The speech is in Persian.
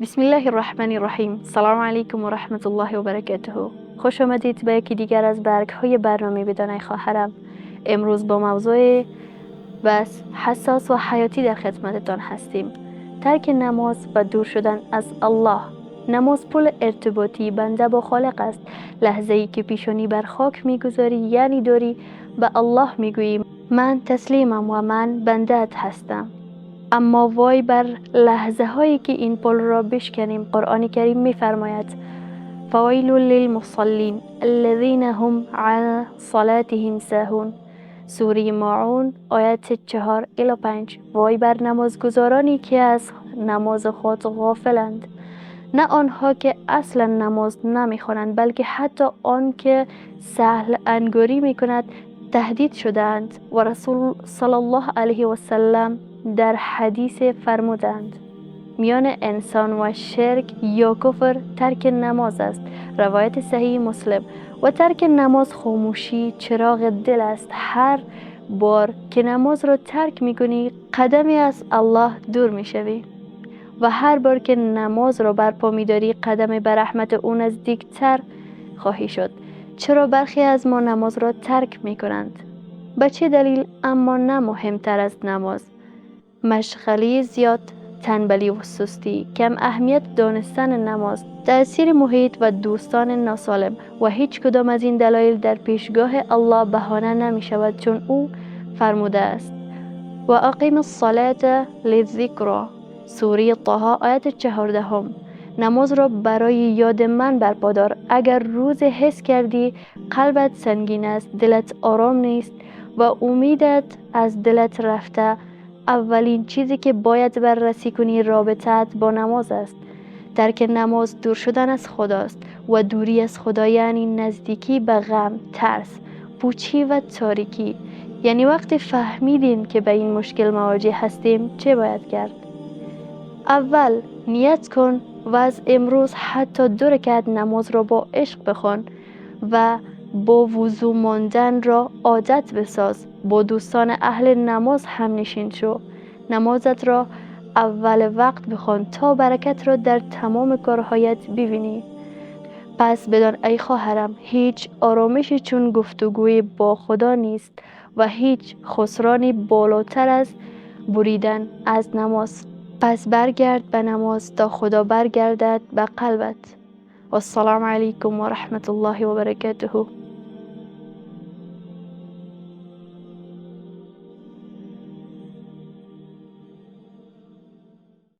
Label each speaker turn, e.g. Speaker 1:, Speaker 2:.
Speaker 1: بسم الله الرحمن الرحیم. سلام علیکم و رحمت الله و برکاته. خوش آمدید به یکی دیگر از برگ‌های برنامه بدانای خواهرم. امروز با موضوع بس حساس و حیاتی در خدمتتان هستیم. ترک نماز و دور شدن از الله. نماز پل ارتباطی بنده با خالق است. لحظه ای که پیشانی بر خاک میگذاری یعنی داری به الله میگویی من تسلیمم و من بنده‌ات هستم. اما وای بر لحظه هایی که این پل را بشکنیم. قرآن کریم می فرماید فویل للمصلین الذین هم عن صلاتهم ساهون. سوره ماعون آیت 4 الی 5. وای بر نمازگزارانی که از نماز خود غافلند، نه آنها که اصلا نماز نمی خوانند بلکه حتی آن که سهل انگاری می کند تهدید شدند. و رسول صلی الله علیه و سلم در حدیث فرمودند میان انسان و شرک یا کفر ترک نماز است. روایت صحیح مسلم. و ترک نماز خاموشی چراغ دل است. هر بار که نماز را ترک میکنی قدمی از الله دور میشوی و هر بار که نماز را برپا میداری قدم به رحمت او نزدیکتر خواهی شد. چرا برخی از ما نماز را ترک میکنند؟ به چه دلیل؟ اما نه مهمتر از نماز، مشغله زیاد، تنبلی و سستی، کم اهمیت دانستن نماز، تأثیر محیط و دوستان ناسالم و هیچ کدام از این دلایل در پیشگاه الله بهانه نمی شود، چون او فرموده است و اقیم الصلاة للذکر. سوره طه آیت 14. نماز را برای یاد من برپادار. اگر روز حس کردی قلبت سنگین است، دلت آرام نیست و امیدت از دلت رفته، اولین چیزی که باید بررسی کنی رابطت با نماز است. ترک نماز دور شدن از خداست و دوری از خدا یعنی نزدیکی به غم، ترس، پوچی و تاریکی. یعنی وقتی فهمیدیم که به این مشکل مواجه هستیم چه باید کرد؟ اول نیت کن و از امروز حتی 2 رکعت نماز را با عشق بخوان و با وضو ماندن را عادت بساز. با دوستان اهل نماز هم نشین شو. نمازت را اول وقت بخوان تا برکت را در تمام کارهایت ببینی. پس بدان ای خواهرم هیچ آرامشی چون گفتگوی با خدا نیست و هیچ خسرانی بالاتر از بریدن از نماز. پس برگرد به نماز تا خدا برگردد به قلبت. و السلام علیکم و رحمت الله و برکاته.